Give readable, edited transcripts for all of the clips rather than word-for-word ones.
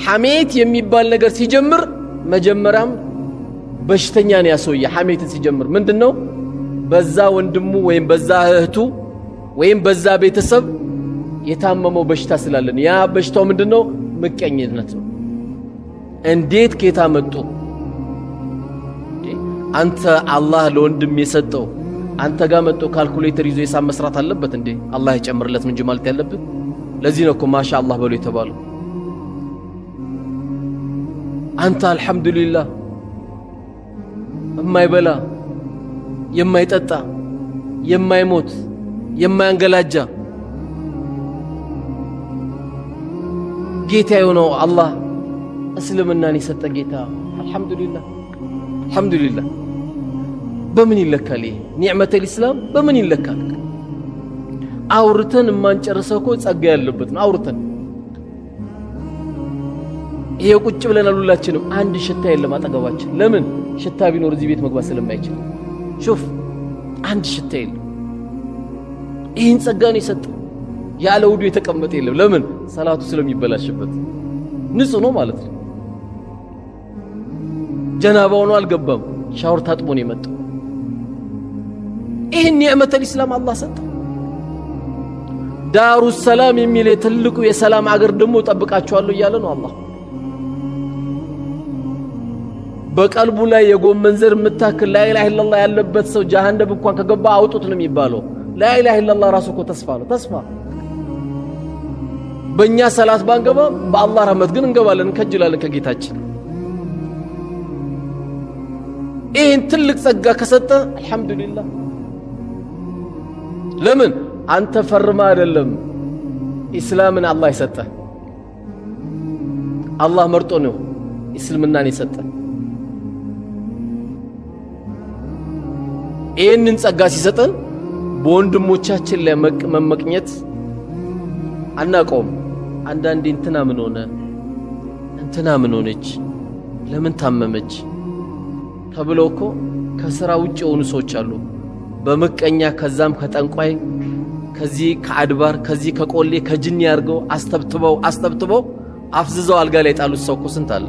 ሐሜት የሚባል ነገር ሲጀምር መጀመሪያም በሽተኛ ነው ያሰውየ ሐሜትን ሲጀምር ምንድነው በዛ ወንድሙ ወይም በዛ እህቱ ወይም በዛ ቤተሰብ የታመመው በሽታ ስላለን ያ በሽታው ምንድነው ምቀኝነት ነው እንዴት ኬታ መጡ አንተ አላህ ለወንድም የሰጠው አንተ ጋር መጥቶ ካልኩሌተር ይዞ የሳም መስራት አለበት እንዴ አላህ ይጨምርለት ምን ጅማልት ያለበት ለዚህ ነው እኮ ማሻአላህ በሉ የተባለው አንተ አልহামዱሊላህ የማይበላ የማይጠጣ የማይሞት የማያንገላጃ ጌታ የሆነው አላህ እስልምናን የሰጠ ጌታ አልহামዱሊላህ በምን ይለካል ኒዕመተ الاسلام በምን ይለካል አውርተን ማንጨርሰው እኮ ጸጋ ያለበት ነው አውርተን ይሄ ቁጭ ብለን ሁላችንም አንድ ሽታ የለም አጠገባችን ለምን ሽታ ቢኖር እዚህ ቤት መግባት ስለማይችል ሹፍ አንድ ሽታ የለም ይሄን ጸጋ ነው የሰጠው ያለ ውዱ የተቀመጠ የለም ለምን ሰላቱ ስለሚበላሽበት ንጹህ ነው ማለት ነው ጀናባው ነው አልገባም ሻወር ታጥቦ ነው የመጣው ይሄን ኒዕመተ الاسلام አላህ ሰጠው ዳሩ ሰላም የሚል ትልቁ የሰላም አገር ደግሞ ጠብቃቸዋለሁ እያለ ነው አላህ በቀልቡ ላይ የጎመን ዘር መታከል ላ ኢላሃ ኢላላህ ያለበት ሰው ጀሃነም እንኳን ከገባ አውጡት ነው የሚባለው ላ ኢላሃ ኢላላህ ራሱ እኮ ተስፋ ነው ተስፋ በእኛ ሰላት ባንገባ በአላህ ረህመት ግን እንገባለን ከጅላለን ከጌታችን ይሄን ትልቅ ጸጋ ከሰጠ አልহামዱሊላህ ለምን አንተ ፈርማ አይደለም እስላምን አላህ ይሰጠ አላህ መርጦ ነው እስልምናን ይሰጠ ይሄንን ጸጋ ሲሰጠን በወንድሞቻችን ላይ መመቅኘት አናቆም አንዳንዴ እንትና ምን ሆነ እንትና ምን ሆነች ለምን ታመመች ተብሎ እኮ ከሥራ ውጭ የሆኑ ሰዎች አሉ በመቀኛ ከዛም ከጠንቋይ ከዚህ ከአድባር ከዚህ ከቆሌ ከጅኒ ያርገው አስተብትበው አፍዝዘው አልጋ ላይ ጣሉት ሰው እኮ ስንት አለ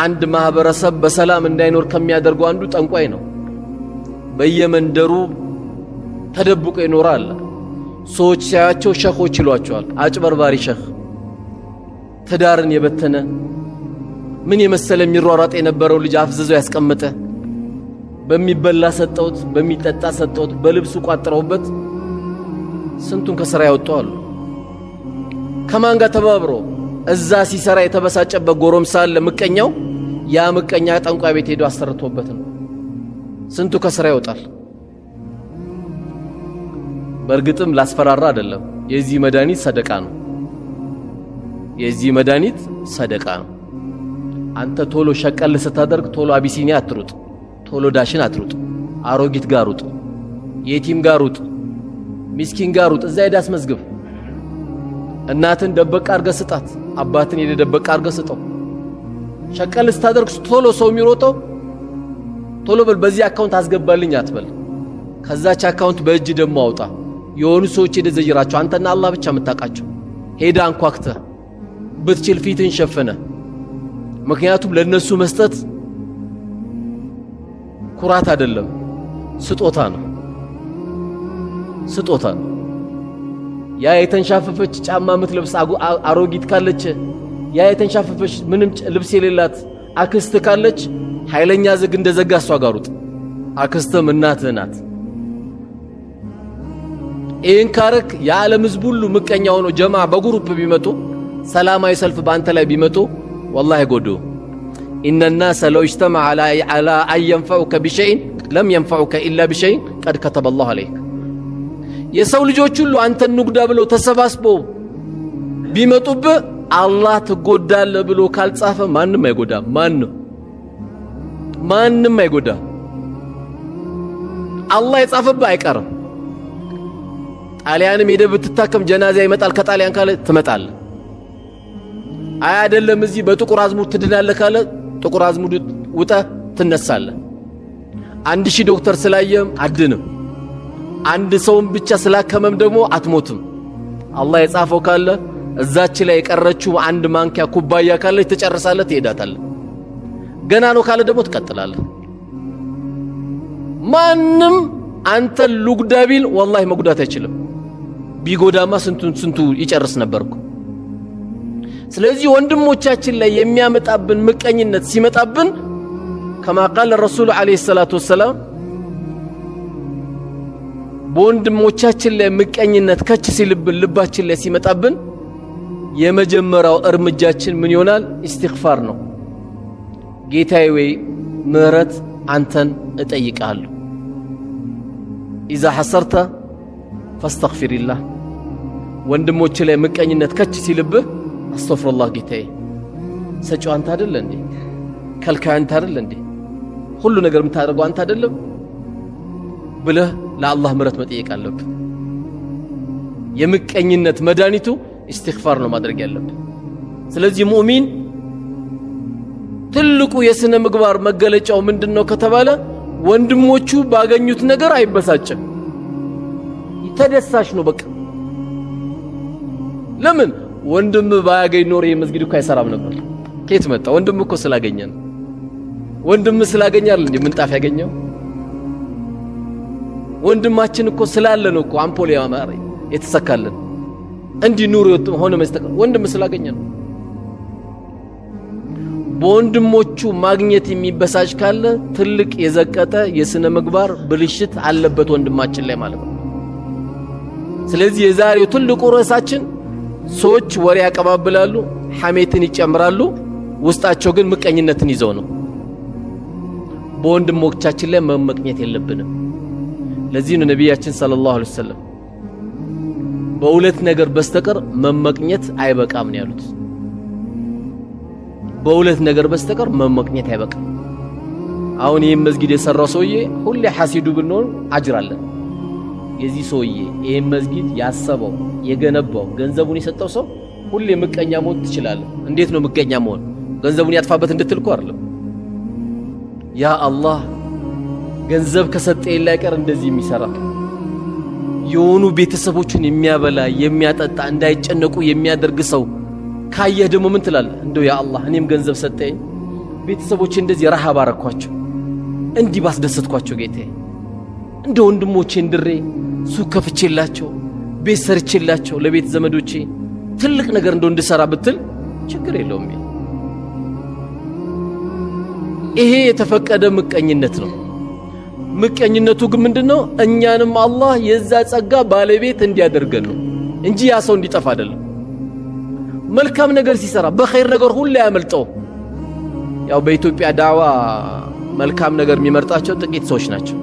አንድ ማህበረሰብ በሰላም እንዳይኖር ከሚያደርጉ አንዱ ጠንቋይ ነው በየመንደሩ ተደብቆ ይኖራል ሰዎች ሲያያቸው ሸኾች ይሏቸዋል አጭበርባሪ ሸኽ ትዳርን የበተነ ምን የመሰለ የሚሯሯጥ የነበረው ልጅ አፍዝዘው ያስቀመጠ በሚበላ ሰጠውት በሚጠጣ ሰጠውት በልብሱ ቋጥረውበት ስንቱን ከሥራ ያወጣሉ ከማን ጋር ተባብሮ እዛ ሲሰራ የተበሳጨበት ጎረምሳ ለምቀኛው ያ ምቀኛ ጠንቋይ ቤት ሄዶ አሰርቶበት ነው ስንቱ ከሥራ ይወጣል በርግጥም ላስፈራራ አይደለም የዚህ መድኃኒት ሰደቃ ነው የዚህ መድኃኒት ሰደቃ ነው አንተ ቶሎ ሸቀል ስታደርግ ቶሎ አቢሲኒያ አትሩጥ ቶሎ ዳሽን አትሩጥ አሮጊት ጋር ሩጥ የቲም ጋር ሩጥ ምስኪን ጋር ሩጥ እዛ ሄዳስ መዝግብ እናትን ደበቅ አርገ ስጣት አባትን የደበቅ አርገ ስጠው ሸቀል ስታደርግ ቶሎ ሰው የሚሮጠው ቶሎ በል በዚህ አካውንት አስገባልኝ አትበል ከዛች አካውንት በእጅ ደሞ አውጣ የሆኑ ሰዎች የደዘይራቸው አንተና አላህ ብቻ መታቃቸው ሄዳ አንኳክተ ብትችል ፊትን ሸፈነ ምክንያቱም ለነሱ መስጠት ኩራት አይደለም ስጦታ ነው ያ የተንሻፈፈች ጫማ ምትለብስ አሮጊት ካለች ያ የተንሻፈፈች ምንም ልብስ የሌላት አክስት ካለች ኃይለኛ ዝግ እንደዘጋ እሷ ጋሩጥ አክስትም እናትህ ናት ይህን ካረክ የዓለም ህዝብ ሁሉ ምቀኛ ሆኖ ጀማ በግሩፕ ቢመጡ ሰላማዊ ሰልፍ በአንተ ላይ ቢመጡ والله يقولوا إن الناس لو اجتمع على أن ينفعوك بشيء لم ينفعوك إلا بشيء قد كتب الله عليك يسول ልጆች ሁሉ አንተን ንጉዳ ብለው ተሰባስበው ቢመጡብ አላህ ትጎዳለ ብሎ ካልጻፈ ማንንም አይጎዳ ማንንም አይጎዳ አላህ የጻፈብህ አይቀርም ጣሊያንም ሄደህ ብትታከም ጀናዛ ይመጣል ከጣሊያን ካለ ትመጣለህ አይደለም እዚህ በጥቁር አዝሙድ ትድናለህ ካለ ጥቁር አዝሙድ ውጣ ትነሳለህ 1000 ዶክተር ስላየም አድንም አንድ ሰውም ብቻ ስላከመም ደግሞ አትሞትም አላህ የጻፈው ካለ እዛች ላይ የቀረችው አንድ ማንኪያ ኩባያ ካለች ትጨርሳለህ፣ ትሄዳታለህ። ገና ነው ካለ ደግሞ ትቀጥላለህ። ማንም አንተ ሉግዳ ቢል ወላሂ መጉዳት አይችልም። ቢጎዳማ ስንቱ ይጨርስ ነበርኩ። ስለዚህ ወንድሞቻችን ላይ የሚያመጣብን ምቀኝነት ሲመጣብን ከማ ቃል ረሱሉ ዓለይሂ ሰላቱ ወሰላም በወንድሞቻችን ላይ ምቀኝነት ከች ሲልብን ልባችን ላይ ሲመጣብን የመጀመሪያው እርምጃችን ምን ይሆናል? ኢስቲግፋር ነው። ጌታዬ ወይ ምህረት አንተን እጠይቃለሁ። ኢዛ ሐሰርተ ፈስተግፊሪላህ። ወንድሞች ላይ ምቀኝነት ከች ሲልብህ አስተግፊሩላህ ጌታዬ፣ ሰጪው አንተ አይደለ እንዴ? ከልካይ አንተ አይደለ እንዴ? ሁሉ ነገር የምታደርገው አንተ አይደለም ብለህ ለአላህ ምህረት መጠየቅ አለብህ። የምቀኝነት መድኃኒቱ ኢስቲግፋር ነው ማድረግ ያለብህ። ስለዚህ ሙእሚን ትልቁ የስነ ምግባር መገለጫው ምንድነው ከተባለ ወንድሞቹ ባገኙት ነገር አይበሳጭም፣ ተደሳሽ ነው። በቃ ለምን ወንድም ባያገኝ ኖር የመስጊድ እኮ አይሰራም ነበር። ከየት መጣ? ወንድም እኮ ስላገኘ ነው። ወንድም ስላገኛል እንዴ ምንጣፍ ያገኘው? ወንድማችን እኮ ስላለ ነው እኮ አምፖል ያማረ የተሰካለን እንዲህ ኑር ሆነ መስተቀር ወንድም ስላገኘ ነው። በወንድሞቹ ማግኘት የሚበሳጭ ካለ ትልቅ የዘቀጠ የስነ ምግባር ብልሽት አለበት ወንድማችን ላይ ማለት ነው። ስለዚህ የዛሬው ትልቁ ርዕሳችን ሰዎች ወሬ ያቀባብላሉ፣ ሐሜትን ይጨምራሉ፣ ውስጣቸው ግን ምቀኝነትን ይዘው ነው። በወንድሞቻችን ላይ መመቅኘት የለብንም። ለዚህ ነው ነቢያችን ሰለላሁ ዐለይሂ ወሰለም በሁለት ነገር በስተቀር መመቅኘት አይበቃም ነው ያሉት። በሁለት ነገር በስተቀር መመቅኘት አይበቃም። አሁን ይሄን መስጊድ የሰራው ሰውዬ ሁሌ ሐሲዱ ብንሆን አጅራለን። የዚህ ሰውዬ ይሄን መስጊድ ያሰበው የገነባው ገንዘቡን የሰጠው ሰው ሁሌ ምቀኛ መሆን ትችላለህ። እንዴት ነው ምቀኛ መሆን? ገንዘቡን ያጥፋበት እንድትልኩ አይደለም። ያ አላህ ገንዘብ ከሰጠኝ ላይ ቀር እንደዚህ የሚሰራ የሆኑ ቤተሰቦችን የሚያበላ የሚያጠጣ እንዳይጨነቁ የሚያደርግ ሰው ካየህ ደግሞ ምን ትላለህ? እንደው ያ አላህ እኔም ገንዘብ ሰጠኝ ቤተሰቦቼ እንደዚህ ረሃብ አረኳቸው እንዲህ ባስደሰትኳቸው ጌታዬ፣ እንደ ወንድሞቼ እንድሬ ሱቅ ከፍቼላቸው ቤት ሰርቼላቸው ለቤት ዘመዶቼ ትልቅ ነገር እንደው እንድሰራ ብትል ችግር የለውም። ይሄ የተፈቀደ ምቀኝነት ነው። ምቀኝነቱ ግን ምንድነው? እኛንም አላህ የዛ ጸጋ ባለቤት እንዲያደርገን ነው እንጂ ያ ሰው እንዲጠፋ አይደለም። መልካም ነገር ሲሰራ በኸይር ነገር ሁሉ ያመልጠው። ያው በኢትዮጵያ ዳዋ መልካም ነገር የሚመርጣቸው ጥቂት ሰዎች ናቸው።